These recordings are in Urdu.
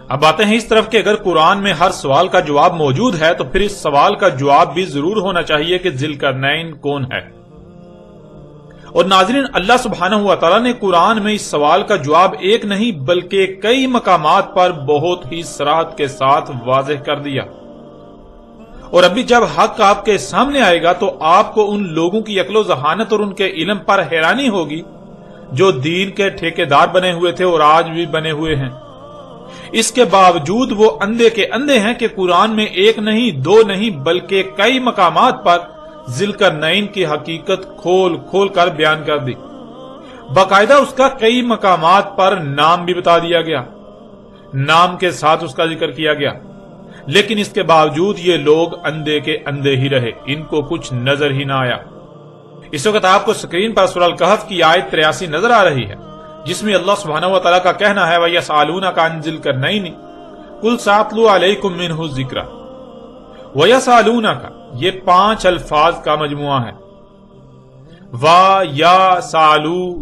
اب آتے ہیں اس طرف کہ اگر قرآن میں ہر سوال کا جواب موجود ہے تو پھر اس سوال کا جواب بھی ضرور ہونا چاہیے کہ ذی القرنین کون ہے۔ اور ناظرین، اللہ سبحانہ و تعالیٰ نے قرآن میں اس سوال کا جواب ایک نہیں بلکہ کئی مقامات پر بہت ہی صراحت کے ساتھ واضح کر دیا۔ اور ابھی جب حق آپ کے سامنے آئے گا تو آپ کو ان لوگوں کی عقل و ذہانت اور ان کے علم پر حیرانی ہوگی جو دین کے ٹھیکیدار بنے ہوئے تھے اور آج بھی بنے ہوئے ہیں۔ اس کے باوجود وہ اندھے کے اندھے ہیں کہ قرآن میں ایک نہیں دو نہیں بلکہ کئی مقامات پر ذی القرنین کی حقیقت کھول کھول کر بیان کر دی۔ باقاعدہ اس کا کئی مقامات پر نام بھی بتا دیا گیا، نام کے ساتھ اس کا ذکر کیا گیا، لیکن اس کے باوجود یہ لوگ اندھے کے اندھے ہی رہے، ان کو کچھ نظر ہی نہ آیا۔ اس وقت آپ کو سکرین پر سورہ الکہف کی آیت 83 نظر آ رہی ہے، جس میں اللہ سبحانہ و تعالیٰ کا کہنا ہے وَيَسْأَلُونَكَ عَنْ ذِي الْقَرْنَيْنِ قُلْ سَأَتْلُو عَلَيْكُم مِّنْهُ ذِكْرًا۔ وَيَسْأَلُونَكَ یہ 5 الفاظ کا مجموعہ ہے۔ وَيَسْأَلُونَكَ،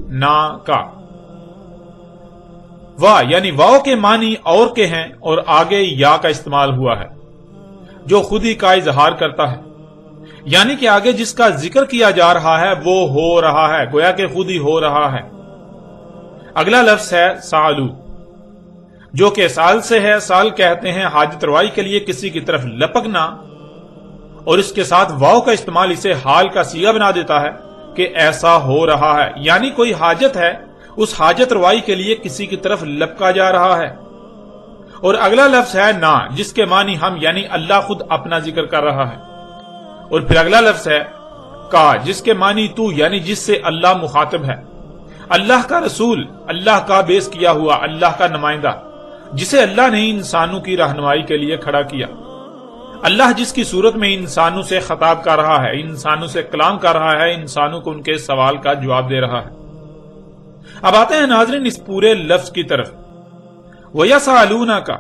وا یعنی واو کے معنی اور کے ہیں اور آگے یا کا استعمال ہوا ہے جو خود ہی کا اظہار کرتا ہے، یعنی کہ آگے جس کا ذکر کیا جا رہا ہے وہ ہو رہا ہے، گویا کہ خود ہی ہو رہا ہے۔ اگلا لفظ ہے سالو، جو کہ سال سے ہے۔ سال کہتے ہیں حاجت روائی کے لیے کسی کی طرف لپکنا، اور اس کے ساتھ واو کا استعمال اسے حال کا صیغہ بنا دیتا ہے کہ ایسا ہو رہا ہے، یعنی کوئی حاجت ہے، اس حاجت روائی کے لیے کسی کی طرف لپکا جا رہا ہے۔ اور اگلا لفظ ہے نا، جس کے معنی ہم یعنی اللہ خود اپنا ذکر کر رہا ہے۔ اور پھر اگلا لفظ ہے کا، جس کے معنی تو یعنی جس سے اللہ مخاطب ہے، اللہ کا رسول، اللہ کا بیعث کیا ہوا، اللہ کا نمائندہ، جسے اللہ نے انسانوں کی رہنمائی کے لیے کھڑا کیا۔ اللہ جس کی صورت میں انسانوں سے خطاب کر رہا ہے، انسانوں سے کلام کر رہا ہے، انسانوں کو ان کے سوال کا جواب دے رہا ہے۔ اب آتے ہیں ناظرین اس پورے لفظ کی طرف، وَيَسْأَلُونَكَ،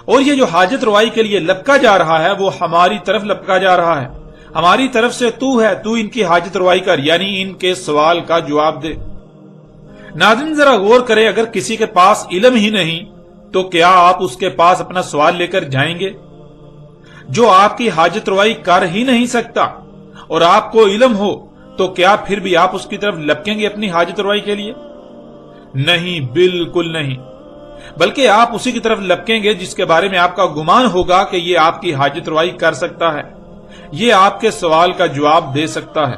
اور یہ جو حاجت روائی کے لیے لپکا جا رہا ہے وہ ہماری طرف لپکا جا رہا ہے، ہماری طرف سے تو ہے، تو ان کی حاجت روائی کر، یعنی ان کے سوال کا جواب دے۔ ناظرین ذرا غور کریں، اگر کسی کے پاس علم ہی نہیں تو کیا آپ اس کے پاس اپنا سوال لے کر جائیں گے؟ جو آپ کی حاجت روائی کر ہی نہیں سکتا اور آپ کو علم ہو تو کیا پھر بھی آپ اس کی طرف لپکیں گے اپنی حاجت روائی کے لیے؟ نہیں، بالکل نہیں، بلکہ آپ اسی کی طرف لپکیں گے جس کے بارے میں آپ کا گمان ہوگا کہ یہ آپ کی حاجت روائی کر سکتا ہے، یہ آپ کے سوال کا جواب دے سکتا ہے۔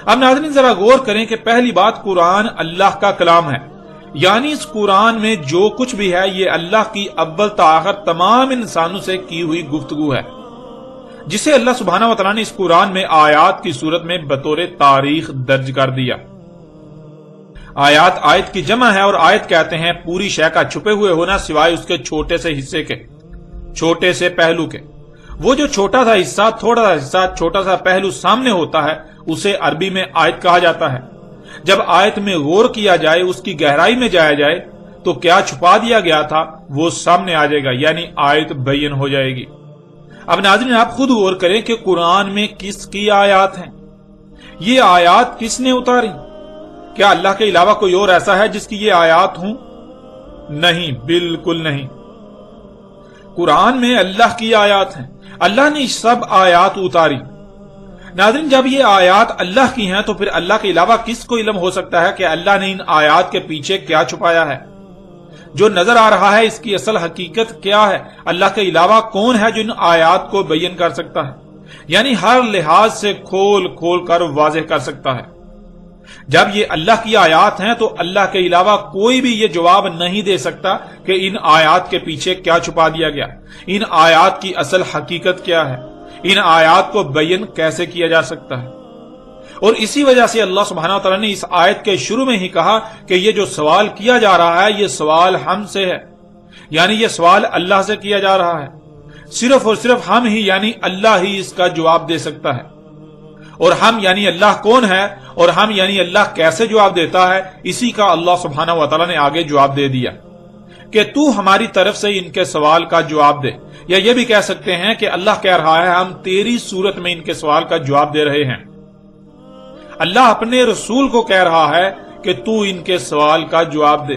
اب ناظرین ذرا غور کریں کہ پہلی بات، قرآن اللہ کا کلام ہے، یعنی اس قرآن میں جو کچھ بھی ہے یہ اللہ کی اول تا آخر تمام انسانوں سے کی ہوئی گفتگو ہے، جسے اللہ سبحانہ و تعالیٰ نے اس قرآن میں آیات کی صورت میں بطور تاریخ درج کر دیا۔ آیات آیت کی جمع ہے، اور آیت کہتے ہیں پوری شے کا چھپے ہوئے ہونا سوائے اس کے چھوٹے سے حصے کے، چھوٹے سے پہلو کے۔ وہ جو چھوٹا سا حصہ، تھوڑا سا حصہ، چھوٹا سا پہلو سامنے ہوتا ہے اسے عربی میں آیت کہا جاتا ہے۔ جب آیت میں غور کیا جائے، اس کی گہرائی میں جایا جائے تو کیا چھپا دیا گیا تھا وہ سامنے آ جائے گا، یعنی آیت بین ہو جائے گی۔ اب ناظرین آپ خود غور کریں کہ قرآن میں کس کی آیات ہیں، یہ آیات کس نے اتاری؟ کیا اللہ کے علاوہ کوئی اور ایسا ہے جس کی یہ آیات ہوں؟ نہیں، بالکل نہیں۔ قرآن میں اللہ کی آیات ہیں، اللہ نے سب آیات اتاری۔ ناظرین جب یہ آیات اللہ کی ہیں تو پھر اللہ کے علاوہ کس کو علم ہو سکتا ہے کہ اللہ نے ان آیات کے پیچھے کیا چھپایا ہے؟ جو نظر آ رہا ہے اس کی اصل حقیقت کیا ہے؟ اللہ کے علاوہ کون ہے جو ان آیات کو بیان کر سکتا ہے، یعنی ہر لحاظ سے کھول کھول کر واضح کر سکتا ہے؟ جب یہ اللہ کی آیات ہیں تو اللہ کے علاوہ کوئی بھی یہ جواب نہیں دے سکتا کہ ان آیات کے پیچھے کیا چھپا دیا گیا، ان آیات کی اصل حقیقت کیا ہے، ان آیات کو بیان کیسے کیا جا سکتا ہے۔ اور اسی وجہ سے اللہ سبحانہ و تعالیٰ نے اس آیت کے شروع میں ہی کہا کہ یہ جو سوال کیا جا رہا ہے یہ سوال ہم سے ہے، یعنی یہ سوال اللہ سے کیا جا رہا ہے، صرف اور صرف ہم ہی یعنی اللہ ہی اس کا جواب دے سکتا ہے۔ اور ہم یعنی اللہ کون ہے اور ہم یعنی اللہ کیسے جواب دیتا ہے، اسی کا اللہ سبحانہ و تعالیٰ نے آگے جواب دے دیا کہ تو ہماری طرف سے ان کے سوال کا جواب دے، یا یہ بھی کہہ سکتے ہیں کہ اللہ کہہ رہا ہے ہم تیری صورت میں ان کے سوال کا جواب دے رہے ہیں۔ اللہ اپنے رسول کو کہہ رہا ہے کہ تو ان کے سوال کا جواب دے۔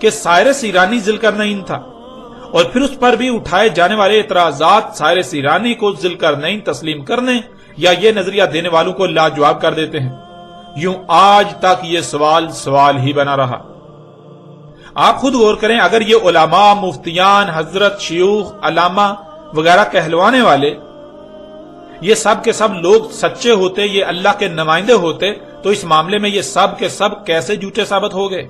کہ سائرس ایرانی ذوالقرنین تھا، اور پھر اس پر بھی اٹھائے جانے والے اعتراضات سائرس ایرانی کو ذوالقرنین تسلیم کرنے یا یہ نظریہ دینے والوں کو لاجواب کر دیتے ہیں۔ یوں آج تک یہ سوال ہی بنا رہا۔ آپ خود غور کریں، اگر یہ علماء، مفتیان، حضرت، شیوخ، علامہ وغیرہ کہلوانے والے یہ سب کے سب لوگ سچے ہوتے، یہ اللہ کے نمائندے ہوتے، تو اس معاملے میں یہ سب کے سب کیسے جھوٹے ثابت ہو گئے؟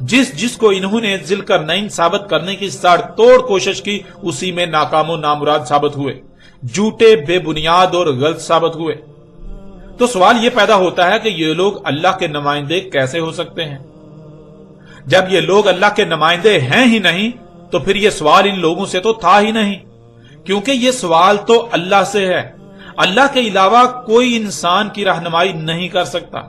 جس کو انہوں نے ذوالقرنین ثابت کرنے کی ساڑ توڑ کوشش کی، اسی میں ناکام و نامراد ثابت ہوئے، جھوٹے، بے بنیاد اور غلط ثابت ہوئے۔ تو سوال یہ پیدا ہوتا ہے کہ یہ لوگ اللہ کے نمائندے کیسے ہو سکتے ہیں؟ جب یہ لوگ اللہ کے نمائندے ہیں ہی نہیں، تو پھر یہ سوال ان لوگوں سے تو تھا ہی نہیں، کیونکہ یہ سوال تو اللہ سے ہے۔ اللہ کے علاوہ کوئی انسان کی رہنمائی نہیں کر سکتا۔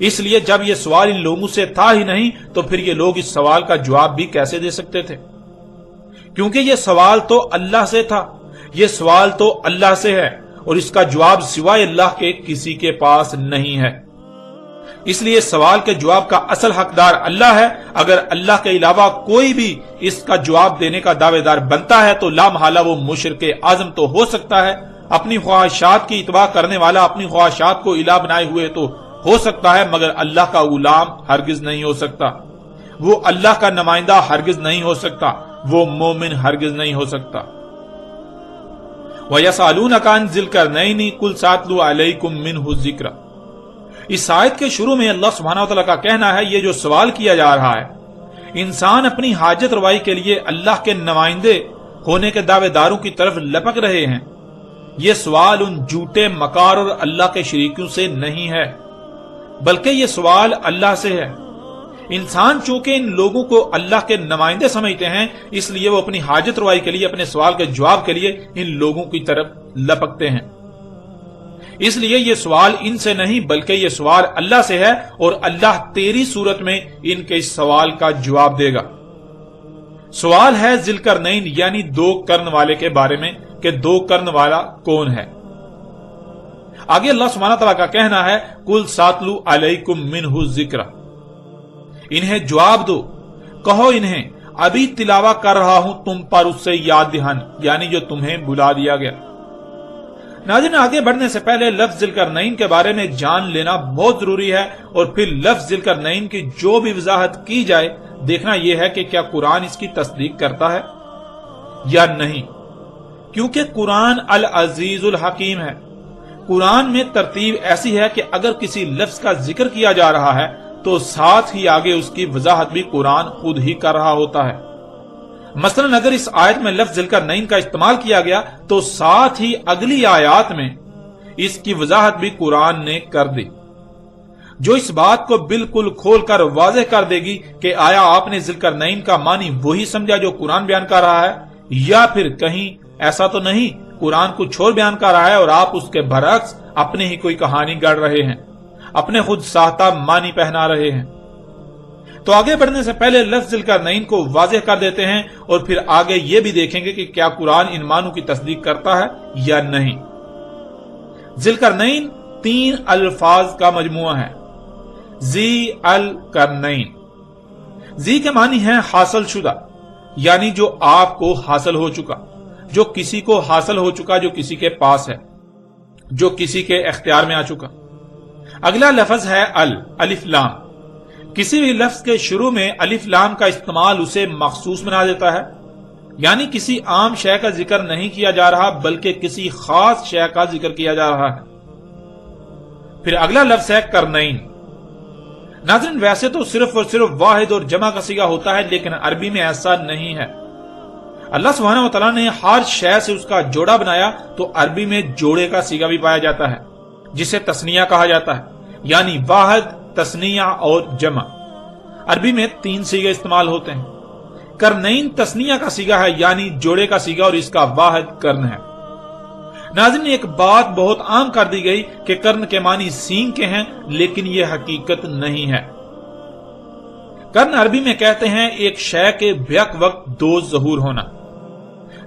اس لیے جب یہ سوال ان لوگوں سے تھا ہی نہیں، تو پھر یہ لوگ اس سوال کا جواب بھی کیسے دے سکتے تھے؟ کیونکہ یہ سوال تو اللہ سے تھا، یہ سوال تو اللہ سے ہے، اور اس کا جواب سوائے اللہ کے کسی کے پاس نہیں ہے۔ اس لیے سوال کے جواب کا اصل حقدار اللہ ہے۔ اگر اللہ کے علاوہ کوئی بھی اس کا جواب دینے کا دعوے دار بنتا ہے تو لا محالہ وہ مشرک اعظم تو ہو سکتا ہے، اپنی خواہشات کی اتباع کرنے والا، اپنی خواہشات کو الہ بنائے ہوئے تو ہو سکتا ہے، مگر اللہ کا غلام ہرگز نہیں ہو سکتا، وہ اللہ کا نمائندہ ہرگز نہیں ہو سکتا، وہ مومن ہرگز نہیں ہو سکتا۔ وَيَسْأَلُونَكَ عَنِ ذِي الْقَرْنَيْنِ قُلْ سَأَتْلُو عَلَيْكُم مِّنْهُ الذِّكْرَ۔ اس آیت کے شروع میں اللہ سبحانہ وتعالی کا کہنا ہے، یہ جو سوال کیا جا رہا ہے، انسان اپنی حاجت روائی کے لیے اللہ کے نمائندے ہونے کے دعوے داروں کی طرف لپک رہے ہیں۔ یہ سوال ان جھوٹے، مکار اور اللہ کے شریکوں سے نہیں ہے، بلکہ یہ سوال اللہ سے ہے۔ انسان چونکہ ان لوگوں کو اللہ کے نمائندے سمجھتے ہیں، اس لیے وہ اپنی حاجت روائی کے لیے، اپنے سوال کے جواب کے لیے ان لوگوں کی طرف لپکتے ہیں۔ اس لیے یہ سوال ان سے نہیں بلکہ یہ سوال اللہ سے ہے، اور اللہ تیری صورت میں ان کے اس سوال کا جواب دے گا۔ سوال ہے ذوالقرنین یعنی دو کرن والے کے بارے میں کہ دو کرن والا کون ہے۔ آگے اللہ سبحانہ تعالیٰ کا کہنا ہے، قُلْ سَأَتْلُو عَلَيْكُم مِّنْهُ الذِّكْرَ۔ انہیں جواب دو، کہو انہیں ابھی تلاوہ کر رہا ہوں تم پر اس سے یاد دہانی، یعنی جو تمہیں بلا دیا گیا۔ ناظرین، آگے بڑھنے سے پہلے لفظ ذوالقرنین کے بارے میں جان لینا بہت ضروری ہے، اور پھر لفظ ذوالقرنین کی جو بھی وضاحت کی جائے، دیکھنا یہ ہے کہ کیا قرآن اس کی تصدیق کرتا ہے یا نہیں، کیونکہ قرآن العزیز الحکیم ہے۔ قرآن میں ترتیب ایسی ہے کہ اگر کسی لفظ کا ذکر کیا جا رہا ہے تو ساتھ ہی آگے اس کی وضاحت بھی قرآن خود ہی کر رہا ہوتا ہے۔ مثلا اگر اس آیت میں لفظ ذوالقرنین کا استعمال کیا گیا تو ساتھ ہی اگلی آیات میں اس کی وضاحت بھی قرآن نے کر دی، جو اس بات کو بالکل کھول کر واضح کر دے گی کہ آیا آپ نے ذوالقرنین کا معنی وہی سمجھا جو قرآن بیان کر رہا ہے، یا پھر کہیں ایسا تو نہیں، قرآن کچھ اور بیان کر رہا ہے اور آپ اس کے برعکس اپنے ہی کوئی کہانی گڑھ رہے ہیں، اپنے خود ساختہ معنی پہنا رہے ہیں۔ تو آگے بڑھنے سے پہلے لفظ ذوالقرنین کو واضح کر دیتے ہیں، اور پھر آگے یہ بھی دیکھیں گے کہ کیا قرآن ان معنوں کی تصدیق کرتا ہے یا نہیں۔ ذوالقرنین 3 الفاظ کا مجموعہ ہے۔ ذی القرنین، ذی کے معنی ہے حاصل شدہ، یعنی جو آپ کو حاصل ہو چکا، جو کسی کو حاصل ہو چکا، جو کسی کے پاس ہے، جو کسی کے اختیار میں آ چکا۔ اگلا لفظ ہے الف لام۔ کسی بھی لفظ کے شروع میں الف لام کا استعمال اسے مخصوص بنا دیتا ہے، یعنی کسی عام شے کا ذکر نہیں کیا جا رہا بلکہ کسی خاص شے کا ذکر کیا جا رہا ہے۔ پھر اگلا لفظ ہے کرنین۔ ناظرین، ویسے تو صرف اور صرف واحد اور جمع کا صیغہ ہوتا ہے، لیکن عربی میں ایسا نہیں ہے۔ اللہ سبحانہ وتعالیٰ نے ہر شے سے اس کا جوڑا بنایا، تو عربی میں جوڑے کا صیغہ بھی پایا جاتا ہے جسے تثنیہ کہا جاتا ہے، یعنی واحد، تثنیہ اور جمع۔ عربی میں 3 صیغے استعمال ہوتے ہیں۔ کرنین تثنیہ کا صیغہ ہے، یعنی جوڑے کا صیغہ، اور اس کا واحد کرن ہے۔ ناظرین، ایک بات بہت عام کر دی گئی کہ کرن کے معنی سینگ کے ہیں، لیکن یہ حقیقت نہیں ہے۔ کرن عربی میں کہتے ہیں ایک شے کے بیک وقت 2 ظہور ہونا۔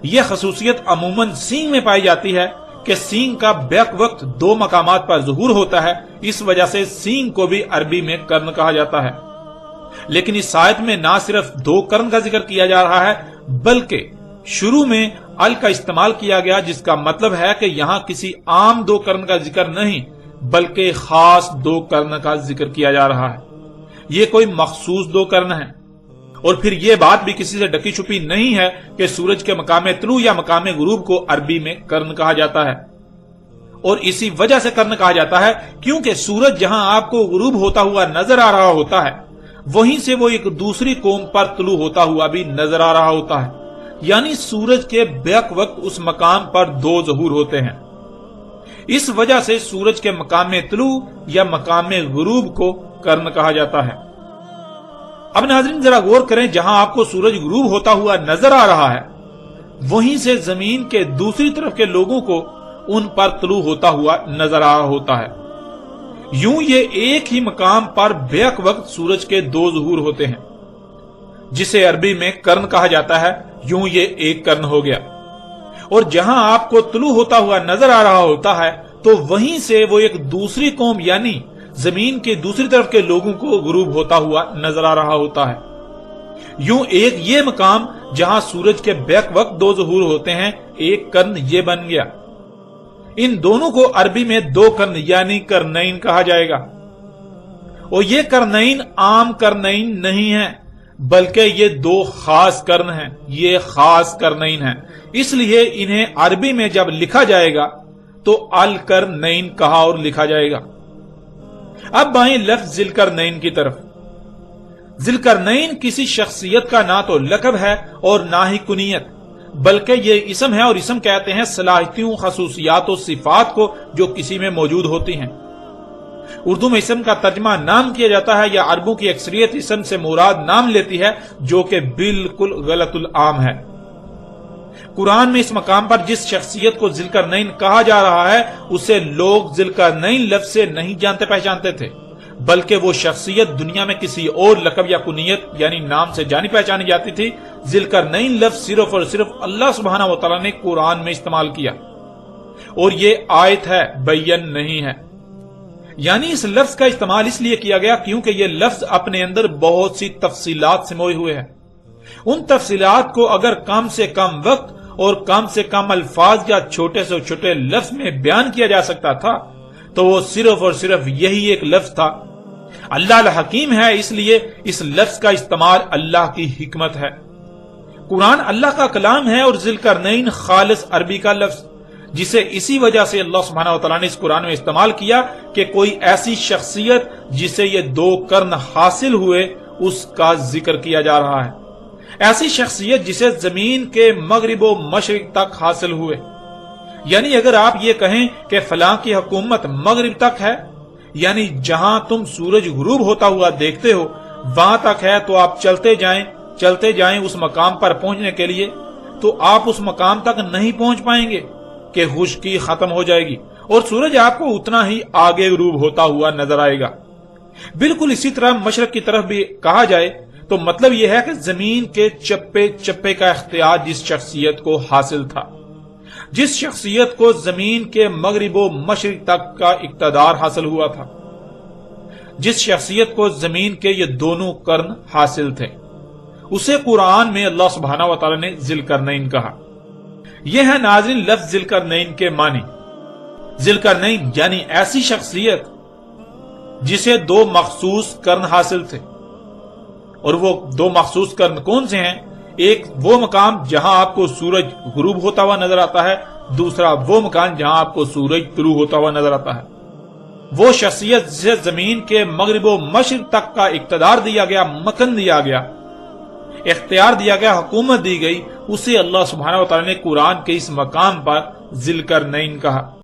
یہ خصوصیت عموماً سینگ میں پائی جاتی ہے کہ سینگ کا بیک وقت 2 مقامات پر ظہور ہوتا ہے، اس وجہ سے سینگ کو بھی عربی میں کرن کہا جاتا ہے۔ لیکن اس آیت میں نہ صرف دو کرن کا ذکر کیا جا رہا ہے بلکہ شروع میں ال کا استعمال کیا گیا، جس کا مطلب ہے کہ یہاں کسی عام دو کرن کا ذکر نہیں بلکہ خاص دو کرن کا ذکر کیا جا رہا ہے۔ یہ کوئی مخصوص دو کرن ہے، اور پھر یہ بات بھی کسی سے ڈکی چھپی نہیں ہے کہ سورج کے مقام طلوع یا مقام غروب کو عربی میں کرن کہا جاتا ہے، اور اسی وجہ سے کرن کہا جاتا ہے کیونکہ سورج جہاں آپ کو غروب ہوتا ہوا نظر آ رہا ہوتا ہے وہیں سے وہ ایک دوسری قوم پر طلوع ہوتا ہوا بھی نظر آ رہا ہوتا ہے، یعنی سورج کے بیک وقت اس مقام پر دو ظہور ہوتے ہیں۔ اس وجہ سے سورج کے مقام طلوع یا مقام غروب کو کرن کہا جاتا ہے۔ اب ناظرین ذرا غور کریں، جہاں آپ کو سورج غروب ہوتا ہوا نظر آ رہا ہے وہیں سے زمین کے دوسری طرف کے لوگوں کو ان پر طلوع ہوتا ہوا نظر آ رہا ہوتا ہے۔ یوں یہ ایک ہی مقام پر بیک وقت سورج کے دو ظہور ہوتے ہیں، جسے عربی میں کرن کہا جاتا ہے۔ یوں یہ ایک کرن ہو گیا، اور جہاں آپ کو طلوع ہوتا ہوا نظر آ رہا ہوتا ہے تو وہیں سے وہ ایک دوسری قوم یعنی زمین کے دوسری طرف کے لوگوں کو غروب ہوتا ہوا نظر آ رہا ہوتا ہے۔ یوں ایک یہ مقام جہاں سورج کے بیک وقت دو ظہور ہوتے ہیں، ایک کرن یہ بن گیا۔ ان دونوں کو عربی میں دو کرن یعنی کرنین کہا جائے گا، اور یہ کرنین عام کرنین نہیں ہیں بلکہ یہ دو خاص کرن ہیں، یہ خاص کرنین ہیں، اس لیے انہیں عربی میں جب لکھا جائے گا تو الکرنین کہا اور لکھا جائے گا۔ اب آئیں لفظ ذوالقرنین کی طرف۔ ذوالقرنین کسی شخصیت کا نہ تو لقب ہے اور نہ ہی کنیت، بلکہ یہ اسم ہے، اور اسم کہتے ہیں صلاحیتوں، خصوصیات و صفات کو جو کسی میں موجود ہوتی ہیں۔ اردو میں اسم کا ترجمہ نام کیا جاتا ہے، یا عربوں کی اکثریت اسم سے مراد نام لیتی ہے، جو کہ بالکل غلط العام ہے۔ قرآن میں اس مقام پر جس شخصیت کو ذوالقرنین کہا جا رہا ہے اسے لوگ ذوالقرنین لفظ سے نہیں جانتے پہچانتے تھے، بلکہ وہ شخصیت دنیا میں کسی اور لقب یا کنیت یعنی نام سے جانی پہچانی جاتی تھی۔ ذوالقرنین لفظ صرف اور صرف اللہ سبحانہ و تعالیٰ نے قرآن میں استعمال کیا، اور یہ آیت ہے، بیان نہیں ہے۔ یعنی اس لفظ کا استعمال اس لیے کیا گیا کیونکہ یہ لفظ اپنے اندر بہت سی تفصیلات سموئے ہوئے ہیں۔ ان تفصیلات کو اگر کم سے کم وقت اور کم سے کم الفاظ یا چھوٹے سے چھوٹے لفظ میں بیان کیا جا سکتا تھا تو وہ صرف اور صرف یہی ایک لفظ تھا۔ اللہ الحکیم ہے، اس لیے اس لفظ کا استعمال اللہ کی حکمت ہے۔ قرآن اللہ کا کلام ہے، اور ذوالقرنین خالص عربی کا لفظ، جسے اسی وجہ سے اللہ سبحانہ وتعالیٰ نے اس قرآن میں استعمال کیا کہ کوئی ایسی شخصیت جسے یہ دو کرن حاصل ہوئے اس کا ذکر کیا جا رہا ہے، ایسی شخصیت جسے زمین کے مغرب و مشرق تک حاصل ہوئے۔ یعنی اگر آپ یہ کہیں کہ فلاں کی حکومت مغرب تک ہے، یعنی جہاں تم سورج غروب ہوتا ہوا دیکھتے ہو وہاں تک ہے، تو آپ چلتے جائیں اس مقام پر پہنچنے کے لیے، تو آپ اس مقام تک نہیں پہنچ پائیں گے کہ خشکی ختم ہو جائے گی، اور سورج آپ کو اتنا ہی آگے غروب ہوتا ہوا نظر آئے گا۔ بالکل اسی طرح مشرق کی طرف بھی کہا جائے تو مطلب یہ ہے کہ زمین کے چپے چپے کا اختیار جس شخصیت کو حاصل تھا، جس شخصیت کو زمین کے مغرب و مشرق تک کا اقتدار حاصل ہوا تھا، جس شخصیت کو زمین کے یہ دونوں کرن حاصل تھے، اسے قرآن میں اللہ سبحانہ و تعالی نے ذوالقرنین کہا۔ یہ ہے ناظرین لفظ ذوالقرنین کے معنی۔ ذوالقرنین یعنی ایسی شخصیت جسے دو مخصوص کرن حاصل تھے، اور وہ دو مخصوص کرن کون سے ہیں؟ ایک وہ مقام جہاں آپ کو سورج غروب ہوتا ہوا نظر آتا ہے، دوسرا وہ مقام جہاں آپ کو سورج طلوع ہوتا ہوا نظر آتا ہے۔ وہ شخصیت جسے زمین کے مغرب و مشرق تک کا اقتدار دیا گیا، مکن دیا گیا، اختیار دیا گیا، حکومت دی گئی، اسے اللہ سبحانہ و تعالی نے قرآن کے اس مقام پر ذوالقرنین کہا۔